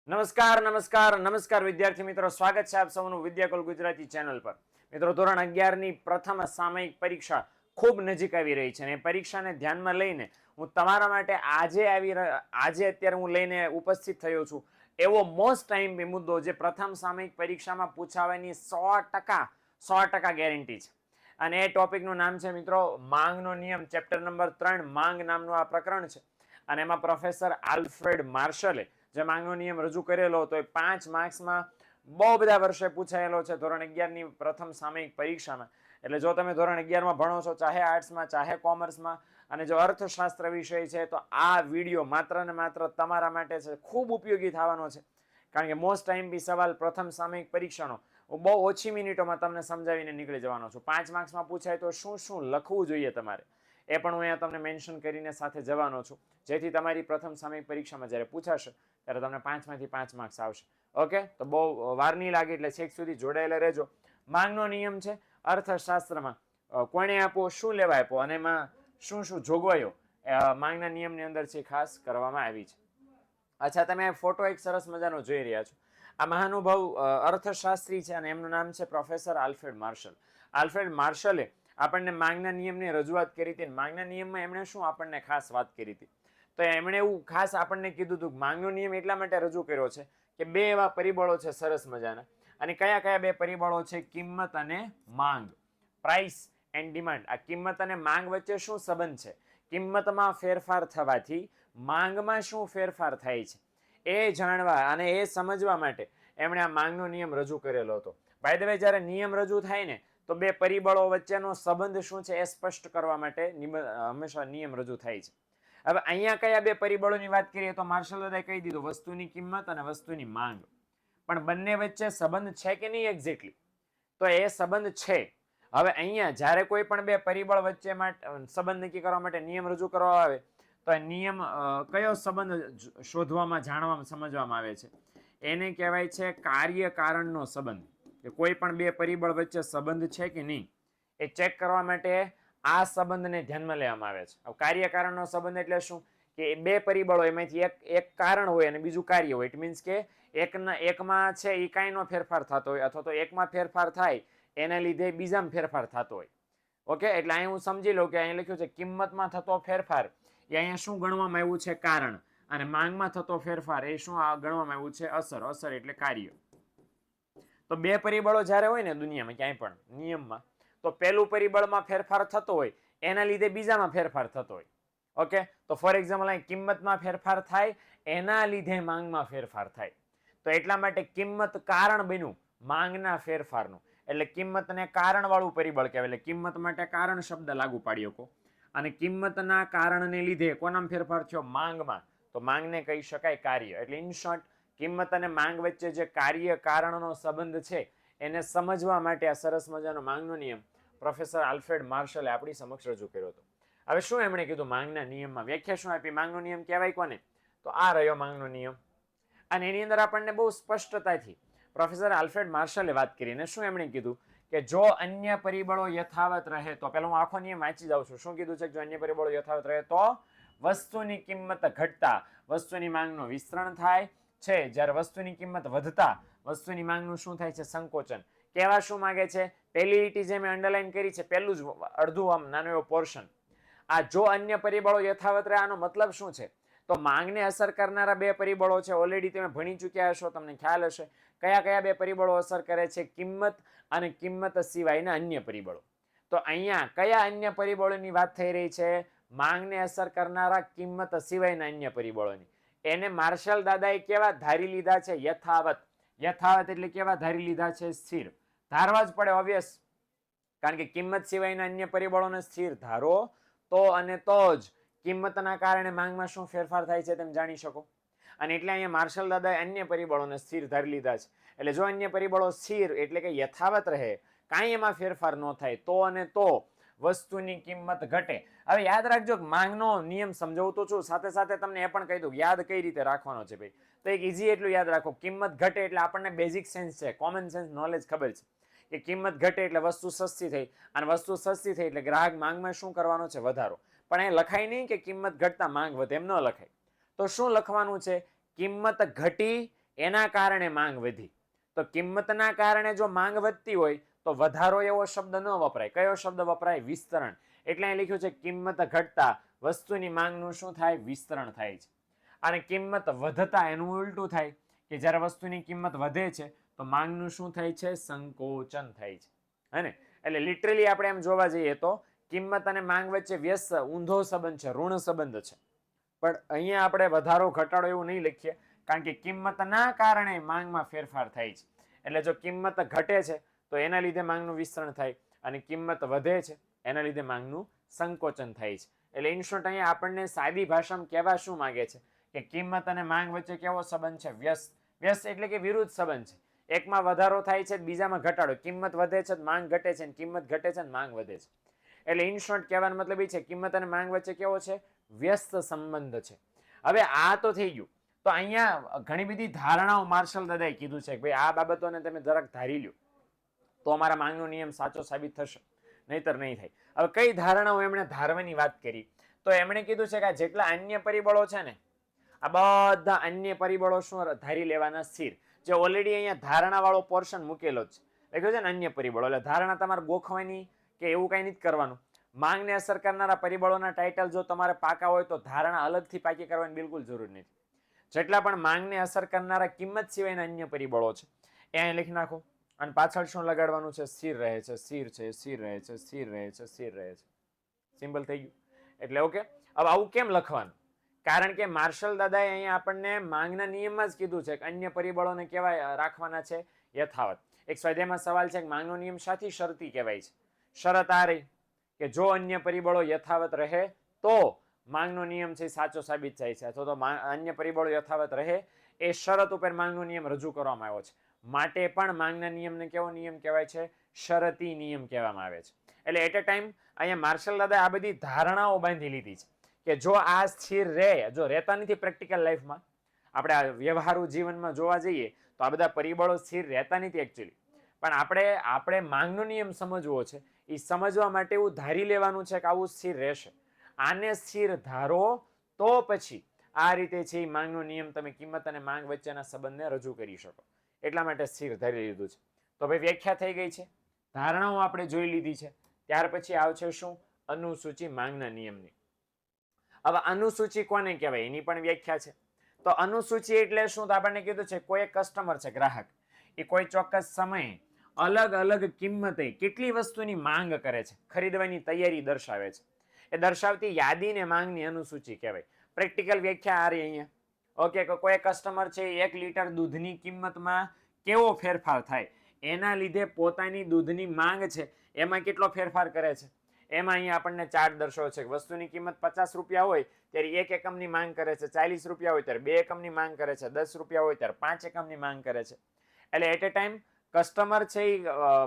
નમસ્કાર વિદ્યાર્થી મિત્રો, સ્વાગત છે આપ સૌનું વિદ્યાકુલ ગુજરાતી ચેનલ પર. મિત્રો, ધોરણ 11 ની પ્રથમ સામયિક પરીક્ષા ખૂબ નજીક આવી રહી છે અને એ પરીક્ષાને ધ્યાનમાં લઈને હું તમારા માટે આજે અત્યારે હું લઈને ઉપસ્થિત થયો છું એવો મોસ્ટ ટાઈમ મુદ્દો જે પ્રથમ સામયિક પરીક્ષામાં પૂછાવાની 100% ગેરંટી છે. અને એ ટોપિકનું નામ છે મિત્રો માંગનો નિયમ, ચેપ્ટર નંબર 3 માંગ નામનું આ પ્રકરણ છે. અને એમાં પ્રોફેસર આલ્ફ્રેડ માર્શલે જે માંગનો નિયમ રજૂ કરેલો હતો એ 5 માર્ક્સમાં બહુ બધા વર્ષે પૂછાયેલો છે ધોરણ 11 ની પ્રથમ સામયિક પરીક્ષામાં. એટલે જો તમે ધોરણ 11 માં ભણો છો, ચાહે આર્ટ્સમાં ચાહે કોમર્સમાં, અને જો અર્થશાસ્ત્ર વિષય છે, તો આ વિડીયો માત્ર ને માત્ર તમારા માટે છે, ખૂબ ઉપયોગી થવાનો છે. કારણ કે મોસ્ટ ટાઈમ બી સવાલ પ્રથમ સામયિક પરીક્ષાનો બહુ ઓછી મિનિટોમાં તમને સમજાવીને નીકળી જવાનો છું. 5 માર્ક્સમાં પૂછાય તો શું શું લખવું જોઈએ તમારે એ પણ હું અહીંયા તમને મેન્શન કરીને સાથે જવાનો છું, જેથી તમારી પ્રથમ સામયિક પરીક્ષામાં જ્યારે પૂછાશે ત્યારે તમને 5 માંથી 5 માર્ક્સ આવશે. ઓકે, તો બહુ વાર નહીં લાગે એટલે છેક સુધી જોડાયેલા રહેજો. માંગનો નિયમ છે અર્થશાસ્ત્રમાં કોણે આપો, શું લેવા આપો, અને એમાં શું શું જોગવાઈઓ માંગના નિયમની અંદર છે ખાસ કરવામાં આવી છે. અચ્છા, તમે ફોટો એક સરસ મજાનો જોઈ રહ્યા છો. આ મહાનુભાવ અર્થશાસ્ત્રી છે અને એમનું નામ છે પ્રોફેસર આલ્ફ્રેડ માર્શલ. આલ્ફ્રેડ માર્શલે આપણને માંગના નિયમની રજૂઆત કરી હતી. માંગના નિયમમાં એમણે શું આપણને ખાસ વાત કરી હતી, તો એમણે એવું ખાસ આપણને કીધું હતું માંગનો નિયમ એટલા માટે રજૂ કર્યો છે કે બે એવા પરિબળો છે સરસ મજાના. અને કયા કયા બે પરિબળો છે? કિંમત અને માંગ, પ્રાઇસ એન્ડ ડિમાન્ડ. આ કિંમત અને માંગ વચ્ચે શું સંબંધ છે? કિંમતમાં ફેરફાર થવાથી માંગમાં શું ફેરફાર થાય છે એ જાણવા અને એ સમજવા માટે એમણે આ માંગનો નિયમ રજૂ કરેલો હતો. બાય ધ વે, જ્યારે નિયમ રજૂ થાય ને તો બે પરિબળો વચ્ચેનો સંબંધ શું છે એ સ્પષ્ટ કરવા માટે હંમેશા નિયમ રજૂ થાય છે. હવે અહીંયા કયા બે પરિબળોની વાત કરીએ તો માર્શલ દાદાએ કહી દીધું વસ્તુની કિંમત અને વસ્તુની માંગ. પણ બંને વચ્ચે સંબંધ છે કે નહીં એક્ઝેક્ટલી? તો એ સંબંધ છે. હવે અહીંયા જ્યારે કોઈ પણ બે પરિબળ વચ્ચે સંબંધ નક્કી કરવા માટે નિયમ રજૂ કરવામાં આવે તો નિયમ કયો સંબંધ શોધવામાં, જાણવામાં, સમજવામાં આવે છે? એને કહેવાય છે કાર્ય કારણનો સંબંધ. કે કોઈ પણ બે પરિબળ વચ્ચે સંબંધ છે કે નહીં એ ચેક કરવા માટે આ સંબંધને ધ્યાનમાં લેવામાં આવે છે. કાર્ય કારણનો સંબંધ એટલે શું? કે બે પરિબળો એમાંથી એક કારણ હોય અને બીજું કાર્ય હોય. ઇટ મીન્સ કે એકમાં છે એ કાંઈનો ફેરફાર થતો હોય, અથવા તો એકમાં ફેરફાર થાય એના લીધે બીજામાં ફેરફાર થતો હોય. ઓકે, એટલે અહીં હું સમજી લઉં કે અહીં લખ્યું છે કિંમતમાં થતો ફેરફાર એ અહીંયા શું ગણવામાં આવ્યું છે? કારણ. અને માંગમાં થતો ફેરફાર એ શું ગણવામાં આવ્યું છે? અસર. અસર એટલે કાર્ય. તો બે પરિબળો જ્યારે હોય ને દુનિયામાં ક્યાંય પણ નિયમમાં, તો પહેલું પરિબળમાં ફેરફાર થતો હોય એના લીધે બીજામાં ફેરફાર થતો હોય. ઓકે, તો ફોર એક્ઝામ્પલ અહીં કિંમતમાં ફેરફાર થાય એના લીધે માંગમાં ફેરફાર થાય. તો એટલા માટે કિંમત કારણ બન્યું માંગના ફેરફારનું. એટલે કિંમતને કારણવાળું પરિબળ કહેવાય. એટલે કિંમત માટે કારણ શબ્દ લાગુ પાડી શકો. અને કિંમતના કારણને લીધે કોનામાં ફેરફાર થયો? માંગમાં. તો માંગને કહી શકાય કાર્ય. એટલે ઇન શોર્ટ, કિંમત અને માંગ વચ્ચે જે કાર્ય કારણનો સંબંધ છે એને સમજવા માટે આ સરસ મજાનો માંગનો નિયમ પ્રોફેસર આલ્ફ્રેડ માર્શલે આપણી સમક્ષ રજૂ કર્યો હતો. હવે શું એમણે કીધું માંગના નિયમમાં? વ્યાખ્યા શું આપી? માંગનો નિયમ કહેવાય કોને? તો આ રહ્યો માંગનો નિયમ. અને એની અંદર આપણને બહુ સ્પષ્ટતાથી પ્રોફેસર આલ્ફ્રેડ માર્શલે વાત કરીને શું એમણે કીધું કે જો અન્ય પરિબળો યથાવત રહે તો, પહેલા હું આખો નિયમ વાંચી જાઉં છું. શું કીધું છે? જો અન્ય પરિબળો યથાવત રહે તો વસ્તુની કિંમત ઘટતા વસ્તુની માંગનું વિસ્તરણ થાય છે. જ્યારે વસ્તુની કિંમત વધતા વસ્તુની માંગનું શું થાય છે? સંકોચન. કહેવા શું માંગે છે? પહેલી લીટી જે મેં અંડરલાઈન કરી છે, પહેલું જ અડધું આમ નાનો એવો પોર્શન, આ જો અન્ય પરિબળો યથાવત રહે, આનો મતલબ શું છે? તો માંગને અસર કરનારા બે પરિબળો છે. ઓલરેડી તમે ભણી ચૂક્યા હશો, તમને ખ્યાલ હશે કયા કયા બે પરિબળો અસર કરે છે? કિંમત અને કિંમત સિવાયના અન્ય પરિબળો. તો અહીંયા કયા અન્ય પરિબળોની વાત થઈ રહી છે? માંગને અસર કરનારા કિંમત સિવાયના અન્ય પરિબળોની. એને માર્શલ દાદાએ કેવા ધારી લીધા છે? યથાવત. યથાવત એટલે કેવા ધારી લીધા છે? સ્થિર. ધારવા જ પડે, ઓબ્વિયસ. કારણ કે કિંમત સિવાયના અન્ય પરિબળોને સ્થિર ધારો તો અને તો જ કિંમતના કારણે માંગમાં શું ફેરફાર થાય છે તેમ જાણી શકો. અને એટલે અહીંયા માર્શલ દાદાએ અન્ય પરિબળોને સ્થિર ધારી લીધા છે. એટલે જો અન્ય પરિબળો સ્થિર એટલે કે યથાવત રહે, કાંઈ એમાં ફેરફાર ન થાય, તો અને તો વસ્તુની કિંમત ઘટે. હવે યાદ રાખજો, માંગનો નિયમ સમજાવતો છું, સાથે સાથે તમને એ પણ કહી દઉં યાદ કઈ રીતે રાખવાનો છે ભાઈ. તો એક ઈઝી એટલું યાદ રાખો, કિંમત ઘટે એટલે આપણને બેઝિક સેન્સ છે, કોમન સેન્સ નોલેજ ખબર છે કે કિંમત ઘટે એટલે વસ્તુ સસ્તી થઈ, અને વસ્તુ સસ્તી થઈ એટલે ગ્રાહક માંગમાં શું કરવાનો છે? વધારો. પણ એ લખાય નહીં કે કિંમત ઘટતા માંગ વધે, એમ ન લખાય. તો શું લખવાનું છે? કિંમત ઘટી એના કારણે માંગ વધી. તો કિંમતના કારણે જો માંગ વધતી હોય તો વધારો એવો શબ્દ ન વપરાય. કયો શબ્દ વપરાય? વિસ્તરણ. એટલે અહીં લખ્યું છે કિંમત ઘટતા વસ્તુની માંગનું શું થાય? વિસ્તરણ થાય છે. અને કિંમત વધતા એનું ઉલટું થાય કે જ્યારે વસ્તુની કિંમત વધે છે તો માંગનું શું થાય છે? સંકોચન થાય છે. હે ને? એટલે લિટરલી આપણે એમ જોવા જઈએ તો કિંમત અને માંગ વચ્ચે વ્યસ્ત ઊંધો સંબંધ છે, ઋણ સંબંધ છે. પણ અહીંયા આપણે વધારો ઘટાડો એવું નહીં લખીએ, કારણ કે કિંમતના કારણે માંગમાં ફેરફાર થાય છે. એટલે જો કિંમત ઘટે છે તો એના લીધે માંગનું વિસ્તરણ થાય, અને કિંમત વધે છે એના લીધે માંગનું સંકોચન થાય છે. એટલે ઇન શોર્ટ અહીંયા આપણને સાદી ભાષામાં કહેવા શું માંગે છે કે કિંમત અને માંગ વચ્ચે કેવો સંબંધ છે? વ્યસ્ત. વ્યસ્ત એટલે કે વિરુદ્ધ સંબંધ છે. એકમાં વધારો થાય છે, બીજામાં ઘટાડો. કિંમત વધે છે, માંગ ઘટે છે, કિંમત ઘટે છે, માંગ વધે છે. એટલે ઇન શોર્ટ કહેવાનો મતલબ એ છે કિંમત અને માંગ વચ્ચે કેવો છે? વ્યસ્ત સંબંધ છે. હવે આ તો થઈ ગયું. તો અહીંયા ઘણી બધી ધારણાઓ માર્શલ દાદાએ કીધું છે કે ભાઈ આ બાબતોને તમે જરાક ધારી લ્યો તો અમારા માંગનો નિયમ સાચો સાબિત થશે, નહીતર નહીં થાય. હવે કઈ ધારણાઓ એમણે ધારવાની વાત કરી? તો એમણે કીધું છે કે જેટલા અન્ય પરિબળો છે ને, આ બધા અન્ય પરિબળો શું ધારી લેવાના? સ્થિર. જે ઓલરેડી અહીંયા ધારણા વાળો પોર્શન મૂકેલો જ લખ્યો છે ને, અન્ય પરિબળો. એટલે ધારણા તમારે ગોખવાની કે એવું કઈ નથી કરવાનું. માંગને અસર કરનારા પરિબળોના ટાઇટલ જો તમારે પાકા હોય તો ધારણા અલગથી પાકી કરવાની બિલકુલ જરૂર નથી. જેટલા પણ માંગને અસર કરનારા કિંમત સિવાયના અન્ય પરિબળો છે એ અહીં લખી નાખો. અને પાછળ શું લગાડવાનું છે? સ્થિર રહે છે, સ્થિર છે, સ્થિર રહે છે, સ્થિર રહે છે, સ્થિર રહે છે. સિમ્પલ થઈ ગયું. એટલે ઓકે. હવે આવું કેમ લખવાનું? કારણ કે માર્શલ દાદાએ અહીંયા આપણને માંગના નિયમમાં જ કીધું છે કે અન્ય પરિબળોને કેવા રાખવાના છે? યથાવત. એક સ્વાધ્યાયમાં સવાલ છે કે માંગનો નિયમ શાથી શરતી કહેવાય છે? શરત આ રહી કે જો અન્ય પરિબળો યથાવત રહે તો માંગનો નિયમ છે સાચો સાબિત થાય છે, અથવા તો અન્ય પરિબળો યથાવત રહે એ શરત ઉપર માંગનો નિયમ રજૂ કરવામાં આવ્યો છે. માટે પણ માંગના નિયમને કેવો નિયમ કહેવાય છે? શરતી નિયમ કહેવામાં આવે છે. એટલે એટ અ ટાઈમ અહીંયા માર્શલ દાદાએ આ બધી ધારણાઓ બાંધી લીધી છે કે જો આ સ્થિર રહે, જો રહેતા નથી પ્રેક્ટિકલ લાઈફમાં, આપણે આ વ્યવહારુ જીવનમાં જોવા જઈએ તો આ બધા પરિબળો સ્થિર રહેતા નથી એકચ્યુઅલી. પણ આપણે માંગનો નિયમ સમજવો છે. એ સમજવા માટે એવું ધારી લેવાનું છે કે આવું સ્થિર રહેશે. આને સ્થિર ધારો તો પછી આ રીતે છે એ માંગનો નિયમ તમે કિંમત અને માંગ વચ્ચેના સંબંધને રજૂ કરી શકો. એટલા માટે સ્થિર ધારી લીધું છે. તો ભાઈ વ્યાખ્યા થઈ ગઈ છે, ધારણાઓ આપણે જોઈ લીધી છે. ત્યાર પછી આવશે શું? અનુસૂચિ માંગના નિયમની. હવે અનુસૂચિ કોને કહેવાય એની પણ વ્યાખ્યા છે. તો અનુસૂચિ એટલે શું? તો આપણને કીધું છે કોઈ એક કસ્ટમર છે, ગ્રાહક, એ કોઈ ચોક્કસ સમયે અલગ અલગ કિંમતે કેટલી વસ્તુની માંગ કરે છે, ખરીદવાની તૈયારી દર્શાવે છે. એ દર્શાવતી યાદીને માંગની અનુસૂચિ કહેવાય. પ્રેક્ટિકલ વ્યાખ્યા આ રહી અહીંયા. ઓકે, કોઈ કસ્ટમર છે 1 લીટર દૂધની કિંમતમાં કેવો ફેરફાર થાય, એના લીધે પોતાની દૂધની માંગ છે એમાં કેટલો ફેરફાર કરે છે. એમાં અહીંયા આપણને ચાર્ટ દર્શાવ્યો છે કે વસ્તુની કિંમત 50 રૂપિયા હોય ત્યારે 1 એકમની માંગ કરે છે, 40 રૂપિયા હોય ત્યારે 2 એકમની માંગ કરે છે, 10 રૂપિયા હોય ત્યારે 5 એકમની માંગ કરે છે. એટલે એટ એ ટાઈમ કસ્ટમર છે એ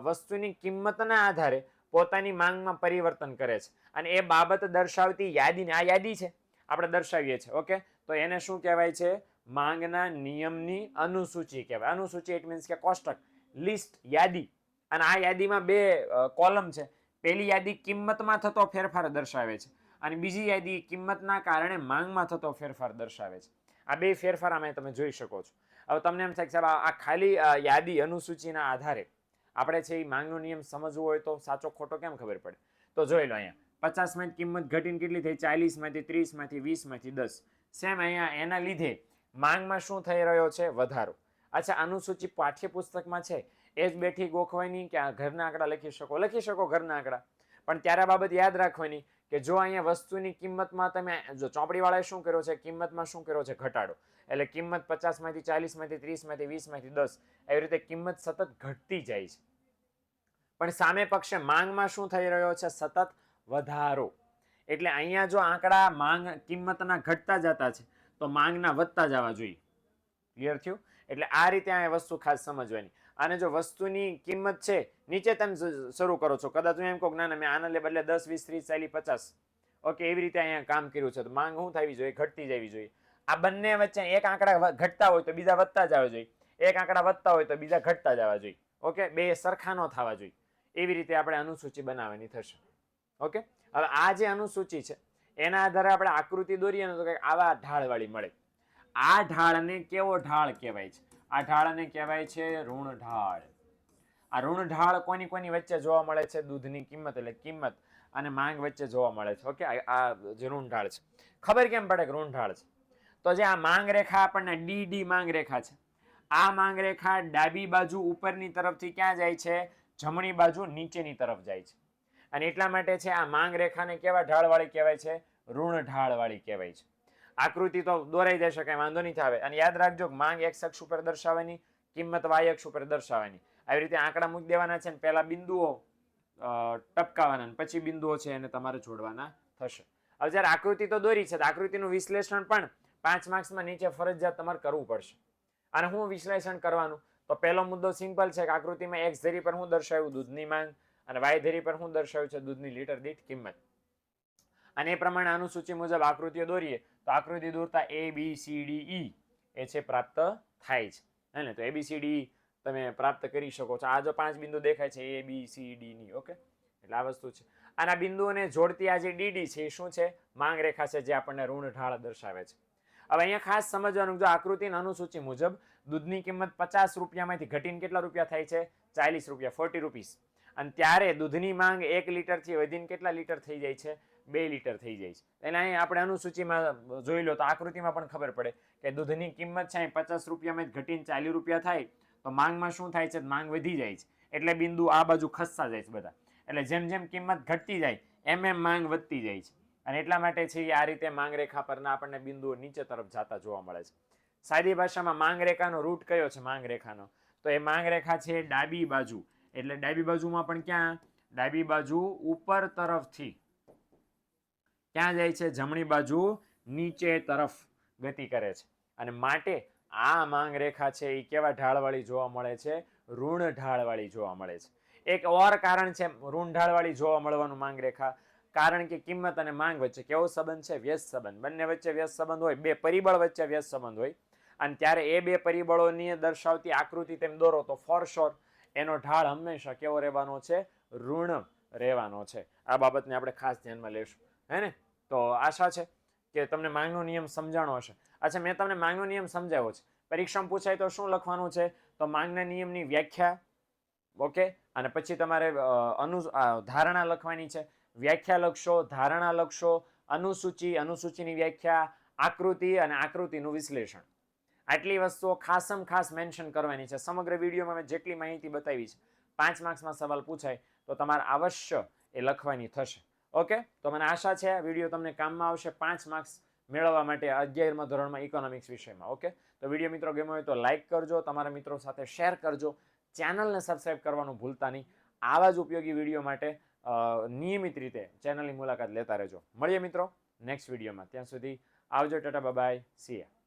વસ્તુની કિંમતના આધારે પોતાની માંગમાં પરિવર્તન કરે છે, અને એ બાબત દર્શાવતી યાદીને, આ યાદી છે આપણે દર્શાવીએ છીએ. ઓકે, તો એને શું કહેવાય છે? માંગના નિયમની અનુસૂચિ કહેવાય. અનુસૂચિ ઇટ મીન્સ કે કોષ્ટક, લિસ્ટ, યાદી. અને આ યાદીમાં 2 કોલમ છે. પહેલી યાદી કિંમતમાં થતો ફેરફાર દર્શાવે છે, અને બીજી યાદી કિંમતના કારણે માંગમાં થતો ફેરફાર દર્શાવે છે. આ 2 ફેરફાર આમાં તમે જોઈ શકો છો. હવે તમને એમ થાય કે સાહેબ આ ખાલી યાદી અનુસૂચિના આધારે આપણે છે એ માંગનો નિયમ સમજવો હોય તો સાચો ખોટો કેમ ખબર પડે? તો જોઈ લો, અહીંયા 50 કિંમત ઘટીને કેટલી થઈ? 40 માંથી 30 માંથી 20 માંથી 10. સેમ અહીંયા એના લીધે માંગમાં શું થઈ રહ્યો છે? વધારો. અચ્છા, અનુસૂચિ પાઠ્યપુસ્તકમાં છે એ જ બેઠી ગોખવાની કે આ ઘરના આંકડા લખી શકો ઘરના આંકડા. પણ ત્યારે આ બાબત યાદ રાખવાની કે જો અહીંયા વસ્તુની કિંમતમાં તમે જો ચોપડીવાળાએ શું કર્યો છે, કિંમતમાં શું કર્યો છે? ઘટાડો. એટલે કિંમત 50 માંથી 40 માંથી 30 માંથી 20 માંથી 10 એવી રીતે કિંમત સતત ઘટતી જાય છે. પણ સામે પક્ષે માંગમાં શું થઈ રહ્યો છે? સતત વધારો. એટલે અહીંયા જો આંકડા માંગ કિંમતના ઘટતા જતા છે તો માંગના વધતા જવા જોઈએ. ક્લિયર થયું? એટલે આ રીતે આ વસ્તુ ખાસ સમજવાની. અને જો વસ્તુની કિંમત છે નીચે તમે શરૂ કરો છો, કદાચ હું એમ કહું ના મેં આના બદલે 10 20 30 40 50, ઓકે, એવી રીતે અહીંયા કામ કર્યું છે, તો માંગ શું થવી જોઈએ? ઘટતી જવી જોઈએ. આ બંને વચ્ચે એક આંકડા ઘટતા હોય તો બીજા વધતા જવા જોઈએ, એક આંકડા વધતા હોય તો બીજા ઘટતા જવા જોઈએ. ઓકે, 2 સરખા ન થવા જોઈએ. એવી રીતે આપણે અનુસૂચિ બનાવવાની થશે. ઓકે, હવે આ જે અનુસૂચિ છે એના આધારે આપણે આકૃતિ દોરીએ ને તો કંઈક આવા ઢાળવાળી મળે. આ ઢાળને કેવો ઢાળ કહેવાય છે? આ ઢાળને કહેવાય છે ઋણ ઢાળ. આ ઋણ ઢાળ કોની વચ્ચે જોવા મળે છે? દૂધની કિંમત એટલે કિંમત અને માંગ વચ્ચે જોવા મળે છે. ઓકે, આ જે ઋણ ઢાળ છે. ખબર કેમ પડે કે ઋણ ઢાળ છે? તો જે આ માંગ રેખા આપણને ડી માંગ રેખા છે, આ માંગ રેખા ડાબી બાજુ ઉપરની તરફથી ક્યાં જાય છે? જમણી બાજુ નીચેની તરફ જાય છે. અને એટલા માટે છે આ માંગ રેખાને કેવા ઢાળવાળી કહેવાય છે? ઋણ ઢાળવાળી કહેવાય છે. આકૃતિ તો દોરાઈ જશે, કઈ વાંધો નહીં આવે. અને યાદ રાખજો, માંગ એક્સ અક્ષ ઉપર દર્શાવવાની, કિંમત વાય અક્ષ ઉપર દર્શાવવાની. આવી રીતે આંકડા મૂકી દેવાના છે ને પહેલા બિંદુઓ ટપકાવાના, પછી બિંદુઓ છે એને તમારે જોડવાના થશે. હવે જ્યારે આકૃતિ તો દોરી છે, આકૃતિનું વિશ્લેષણ પણ 5 માર્ક્સમાં નીચે ફરજિયાત તમારે કરવું પડશે. અને હું વિશ્લેષણ કરવાનું, તો પહેલો મુદ્દો સિમ્પલ છે કે આકૃતિમાં એક્સ ધરી પર હું દર્શાવ્યું? દૂધની માંગ. અને વાય ધરી પર હું દર્શાવ્યું છે? દૂધની લીટર દીઠ કિંમત. અને એ પ્રમાણે અનુસૂચિ મુજબ આકૃતિઓ દોરીએ તો આકૃતિ દોરતા ABCDE એ છે પ્રાપ્ત થાય છે. હે ને? તો ABCDE તમે પ્રાપ્ત કરી શકો છો. આ જો 5 બિંદુ દેખાય છે ABCD ની. ઓકે, એટલે આ વસ્તુ છે. આના બિંદુઓને જોડતી આ જે DD છે એ શું છે? માંગ રેખા છે, જે આપણને ઋણ ઢાળ દર્શાવે છે. હવે અહીંયા ખાસ સમજવાનું, જો આકૃતિની અનુસૂચિ મુજબ દૂધની કિંમત 50 રૂપિયામાંથી ઘટીને કેટલા રૂપિયા થાય છે? 40 રૂપિયા, 40 રૂપીસ. અને ત્યારે દૂધની માંગ 1 લીટરથી વધીને કેટલા લીટર થઈ જાય છે? 2 લીટર થઈ જાય છે. એટલે અહીં આપણે અનુસૂચિમાં જોઈ લો તો આકૃતિમાં પણ ખબર પડે કે દૂધની કિંમત છે 50 રૂપિયામાં ઘટીને 40 રૂપિયા થાય તો માંગમાં શું થાય છે? માંગ વધી જાય છે. એટલે બિંદુ આ બાજુ ખસતા જાય છે બધા. એટલે જેમ જેમ કિંમત ઘટતી જાય એમ માંગ વધતી જાય છે. અને એટલા માટે છે આ રીતે માંગ રેખા પરના આપણને બિંદુઓ નીચે તરફ જતા જોવા મળે છે. સાદી ભાષામાં માંગ રેખાનો રૂટ કયો છે? માંગ રેખાનો તો એ માંગ રેખા છે ડાબી બાજુ. એટલે ડાબી બાજુમાં પણ ક્યાં? ડાબી બાજુ ઉપર તરફથી ક્યાં જાય છે? જમણી બાજુ નીચે તરફ ગતિ કરે છે. અને માટે આ માંગ રેખા છે એ કેવા ઢાળવાળી જોવા મળે છે? ઋણ ઢાળવાળી જોવા મળે છે. એક ઓર કારણ છે ઋણ ઢાળવાળી જોવા મળવાનું માંગ રેખા, કારણ કે કિંમત અને માંગ વચ્ચે કેવો સંબંધ છે? વ્યસ્ત સંબંધ. બંને વચ્ચે વ્યસ્ત સંબંધ હોય, બે પરિબળ વચ્ચે વ્યસ્ત સંબંધ હોય. અને ત્યારે એ બે પરિબળોની દર્શાવતી આકૃતિ તેમ દોરો તો ફોર શ્યોર એનો ઢાળ હંમેશા કેવો રહેવાનો છે? ઋણ રહેવાનો છે. આ બાબતને આપણે ખાસ ધ્યાનમાં લેશું. હે ને? તો આશા છે કે તમને માંગનો નિયમ સમજાણો હશે. અચ્છા, મેં તમને માંગનો નિયમ સમજાવ્યો છે. પરીક્ષામાં પૂછાય તો શું લખવાનું છે? તો માંગના નિયમની વ્યાખ્યા. ઓકે, અને પછી તમારે ધારણા લખવાની છે. વ્યાખ્યા લખશો, ધારણા લખશો, અનુસૂચિ, અનુસૂચિની વ્યાખ્યા, આકૃતિ અને આકૃતિનું વિશ્લેષણ. આટલી વસ્તુઓ ખાસમ ખાસ મેન્શન કરવાની છે. સમગ્ર વિડીયોમાં મેં જેટલી માહિતી બતાવી છે, 5 માર્ક્સમાં સવાલ પૂછાય તો તમારે અવશ્ય એ લખવાની થશે. ઓકે, તો મને આશા છે આ વિડીયો તમને કામમાં આવશે 5 માર્ક્સ મેળવવા માટે 11મા ધોરણમાં ઇકોનોમિક્સ વિષયમાં. ઓકે, તો વિડીયો મિત્રો ગમ્યો હોય તો લાઇક કરજો, તમારા મિત્રો સાથે શેર કરજો, ચેનલને સબસ્ક્રાઇબ કરવાનું ભૂલતા નહીં. આવા જ ઉપયોગી વિડીયો માટે નિયમિત રીતે ચેનલની મુલાકાત લેતા રહેજો. મળીએ મિત્રો નેક્સ્ટ વિડીયોમાં. ત્યાં સુધી આવજો, ટાટા, બાય બાય, સી યા.